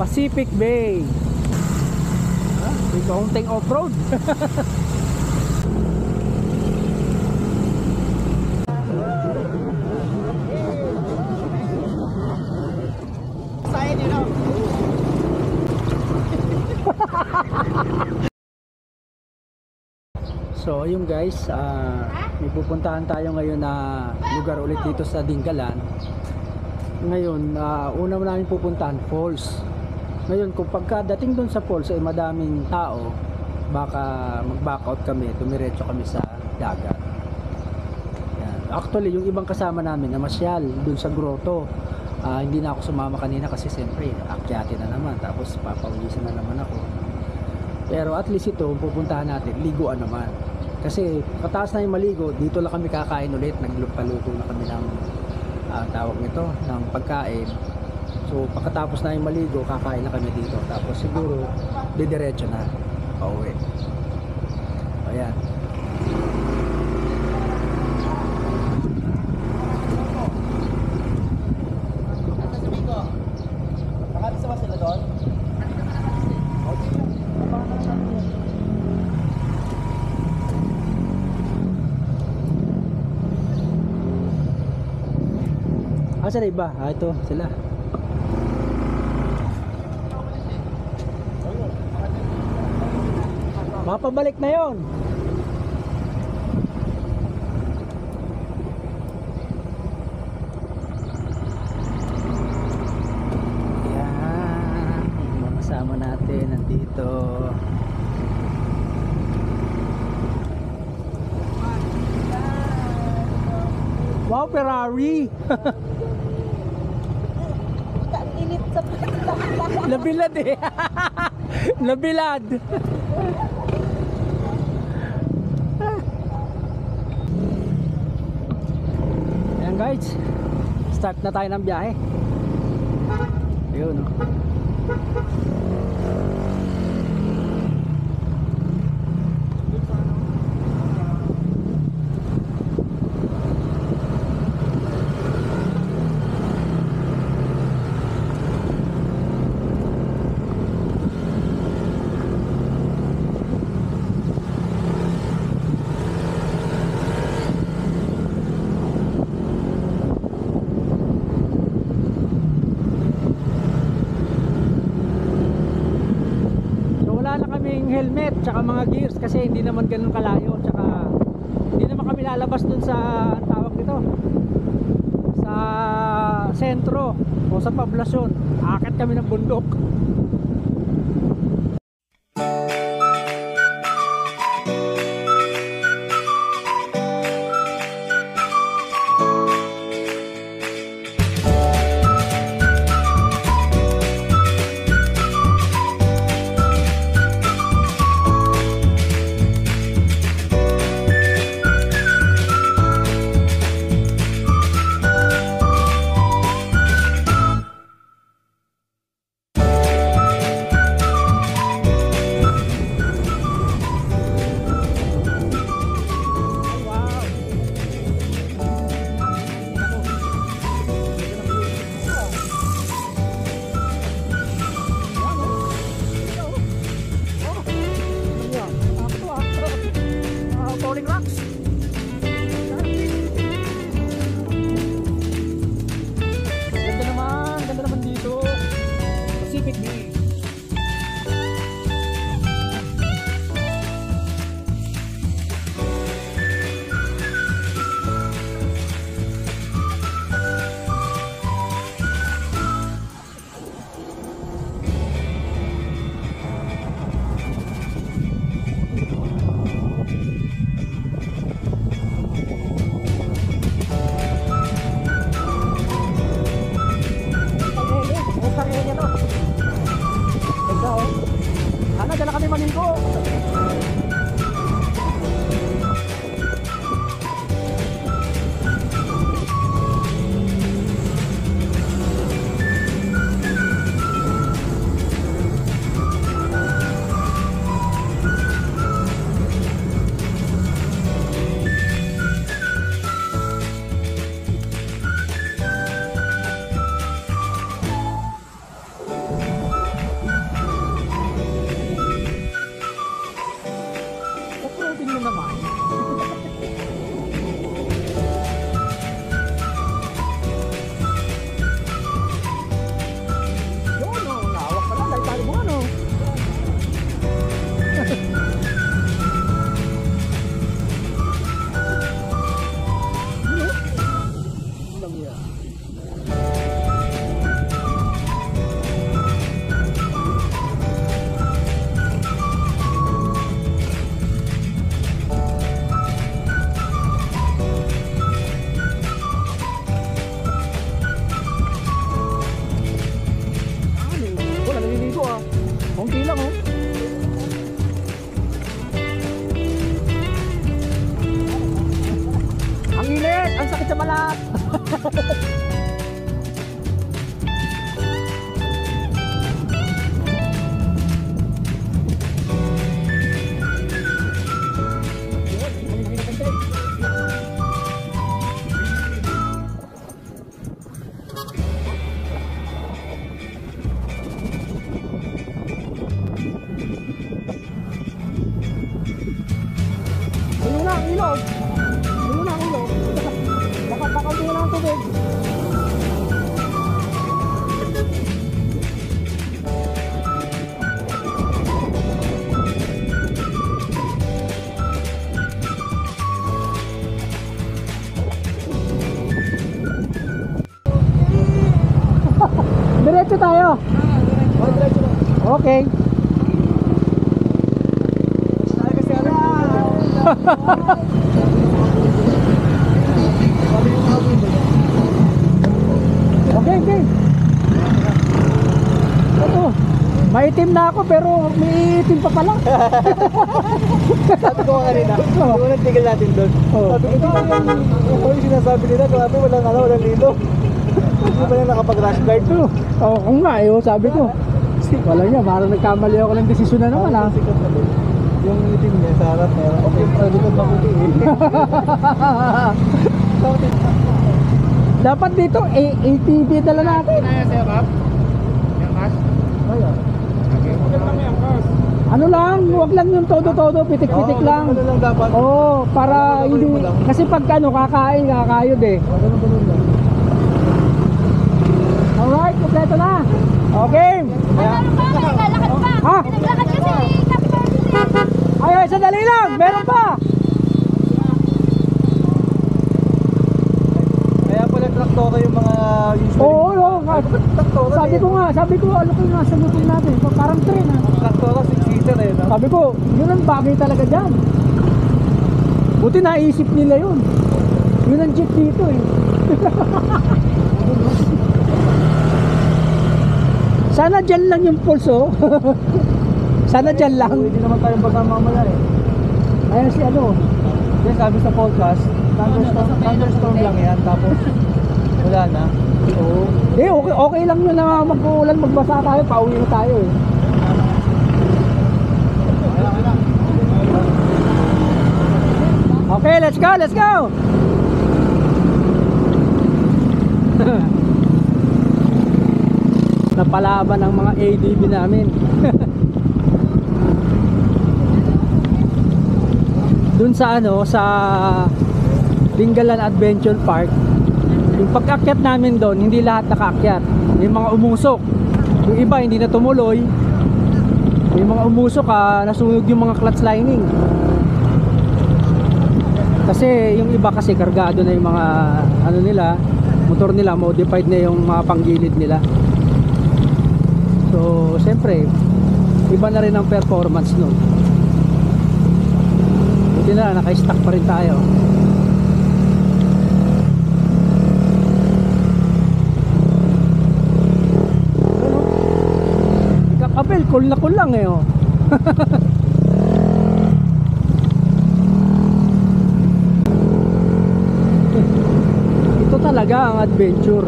Pacific Bay. May kaunting off-road. So ayun guys, may pupuntahan tayo ngayon na lugar ulit dito sa Dingalan. Ngayon, una namin pupuntahan falls. Ngayon kung pagkadating doon sa falls ay madaming tao, baka mag-back out kami, tumiretso kami sa dagat. Yan. Actually yung ibang kasama namin na masyal doon sa grotto, hindi na ako sumama kanina kasi siyempre akyatin na naman, tapos papawisan na naman ako. Pero at least ito pupuntahan natin, liguan naman. Kasi kataas na yung maligo, dito lang kami kakain ulit. Nagpaluto na kami ng tawag nito, ng pagkain. So pagkatapos na yung maligo, kakain na kami dito. Tapos siguro didiretso na pauwi. Ayan. Nakalisama sila doon? Asa na iba? Ito sila. Mapabalik na yon. Ayan, mga kasama natin nandito. Wow, Ferrari. Nabilad eh. Nabilad. Ayan guys, start na tayo ng biyahe. Ayun, no? Helmet tsaka mga gears kasi hindi naman ganun kalayo, tsaka hindi naman kami lalabas dun sa tawag nito, sa sentro o sa poblasyon. Akit kami ng bundok. Wala, naliligo ah. Konti lang oh. Ang init! Ang sakit sa balat! Puno na ang ilog! Puno na ang ilog! Baka puno na ang tubig! Diretso tayo! Okay! Okay, okay. Ito, maitim na ako pero may itim pa pala. Sabi ko kanina, unang tigil natin doon. Sabi ko, yung sinasabi nila, grabe, walang lilo. Hindi ba na nakapag-rush guard? Oo, kung nga eh, sabi ko. Wala niya, parang nagkamali ako ng desisyon na naman ah. Yung itim niya sa harap niya, okay, pwede ko makuti eh. Dapat dito, ATV dala natin. Kaya sa'yo, Kap? Yung cash? Ayun. Maganda lang yung cash. Ano lang, huwag lang yung todo-todo, pitik-pitik lang. Ano lang dapat? Oo, para hindi, kasi pag ano, kakain, kakayod eh. Ganun lang. Alright, kompleto na. Okay. Ano pa? May naglalakad pa. Ha? May naglakad kasi Captain. Ay, sandali lang, meron pa. Kaya pala traktora yung mga usually. Oo, oo. Traktora Sabi ko, ano kayo nasa lutin natin? Parang train ha. Traktora, 6-seater eh. No? Sabi ko, yun ang bagay talaga dyan. Buti naisip nila yun. Yun ang jeep dito eh. Sana dyan lang yung pulso. Sana dyan lang. Hindi naman tayo basa mamaya eh. Ayan si ano. Yes, sabi sa podcast, thunderstorm lang yan, tapos wala na. Oo. Okay lang yun na mag-uulan, magbasa tayo, pauwi na tayo eh. Okay, let's go, let's go! Napalaban ang mga ADV namin. Dun sa ano, sa Dingalan Adventure Park, yung pag-akyat namin doon, hindi lahat nakaakyat. May mga umusok. Yung iba hindi na tumuloy. May mga umusok nasunog yung mga clutch lining. Kasi yung iba kasi kargado na yung mga ano nila, motor nila, modified na yung mga panggilid nila. So, siyempre, iba na rin ang performance nun. Buti na, naka-stack pa rin tayo. Kakapel, cool na cool lang eh oh. Ito talaga ang adventure.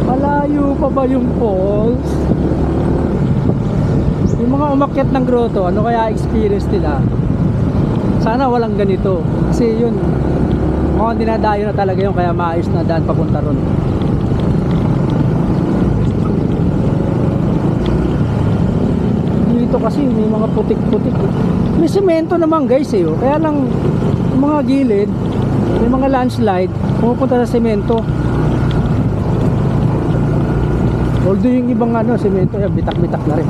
Malayo pa ba yung falls? Yung mga umakyat ng grotto, ano kaya experience nila? Sana walang ganito. Kasi yun, mukhang dinadayo na talaga yun, kaya maayos na daan papunta ron. Dito kasi may mga putik-putik eh. May semento naman guys eh. Oh. Kaya lang yung mga gilid, may mga landslide, pumupunta sa semento. Although yung ibang ano, semento, bitak-bitak na rin.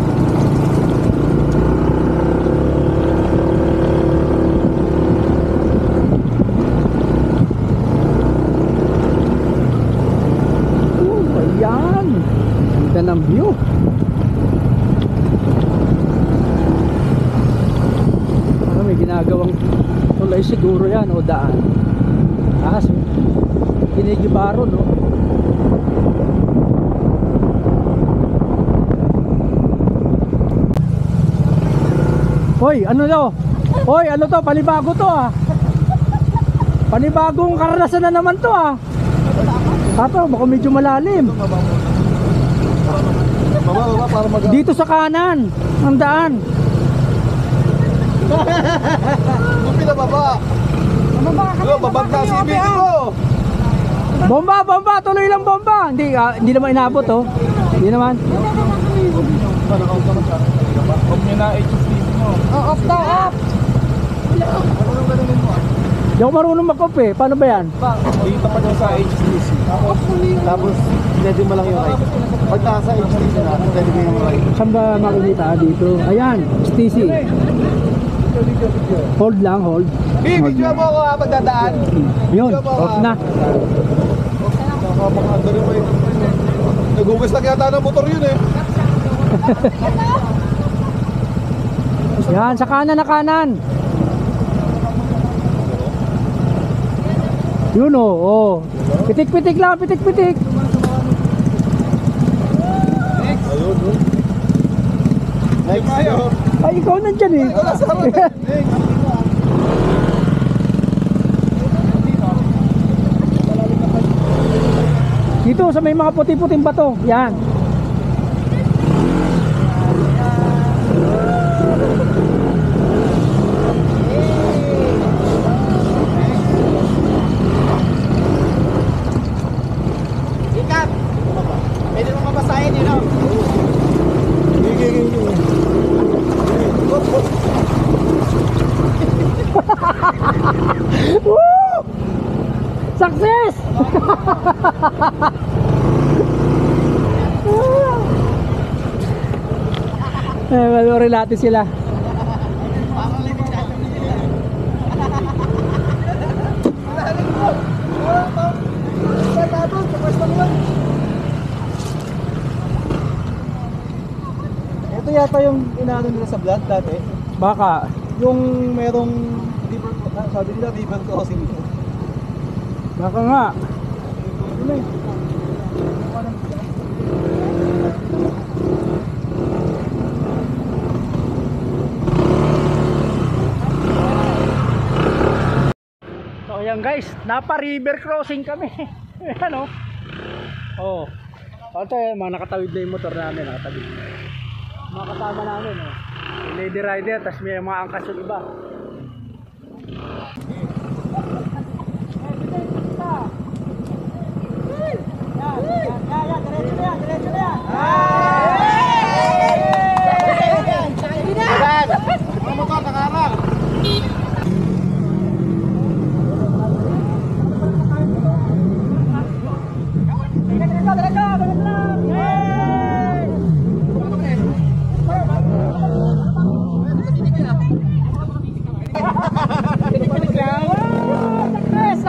Ayan. Ganda ng view. May ginagawang tulay siguro yan o daan. Taas Ginigibaro no. Hoy, ano to? Hoy, ano to? Panibago to ah. Panibagong karanasan na naman to ah. Tato, baka medyo malalim. Baba para mag... Dito sa kanan ang daan. Kung pinababa. Babag na si Big ko. Bomba, bomba, tuloy lang bomba. Hindi naman inabot oh. Hindi naman. Huwag nyo na HSTC mo. Off daw, off. Hindi ako marunong mag-off eh. Paano ba yan? Dito pa sa HSTC. Tapos, pwede mo lang yung right. Pag nasa HSTC na, pwede mo yung right. Saan ba makikita dito? Ayan, STC. Hold lang, hold. Video mo ako ha, pagdadaan. Yun, off na. Nag-ugas lang yata ng motor yun eh. Yan, sa kanan na kanan. Yun oh. Pitik-pitik lang, pitik-pitik. Ayun. Next tayo. Ay, ikaw nandyan eh. Wala sa harap eh. Next. Dito sa may mga puti-puting bato. Yan. Ikat. Pwede mo mabasahin yun o. Woo! Success! Malurin natin sila. Ito yata yung inaano nila sa vlog dati. Baka. Yung merong river, sabi nila river crossing. Baka nga. Ano eh? So ayan guys, napa river crossing kami. Ano? Oh. Ito yung mga nakatawid na yung motor namin, nakatawid. Mga kasama namin, oh. Lady rider, tas may mga angkas yung iba.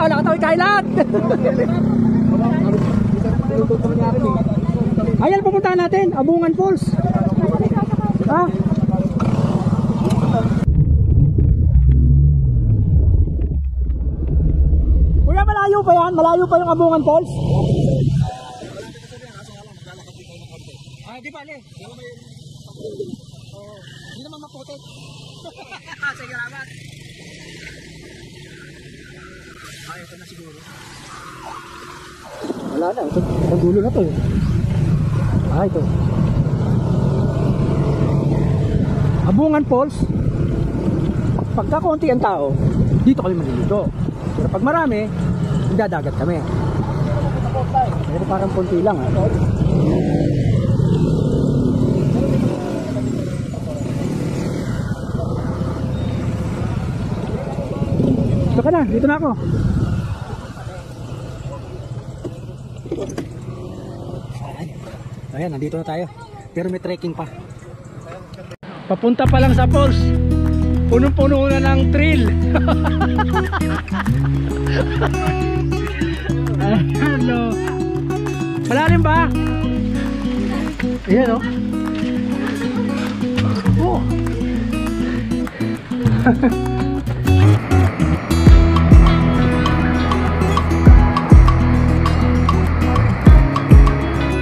Nakatawid tayo lahat. Ayan, pupuntahan natin Abungan Falls. Ha? Kuya, malayo pa yan? Malayo pa yung Abungan Falls? Di ba, Le? Hindi naman maputik. Sige, salamat. Ay, ito na siguro. Wala na, ito. Ang gulo na to. Ito. Abungan Falls. Pagka konti ang tao, dito kami malilito. Pero pag marami, dadagat kami. Pero parang konti lang ha. Saka na, dito na ako. Ayan, nandito na tayo. Pero may trekking pa. Papunta pa lang sa falls. Punong-puno na ng trail. Hello. Malalim ba? Ayan o. Oh.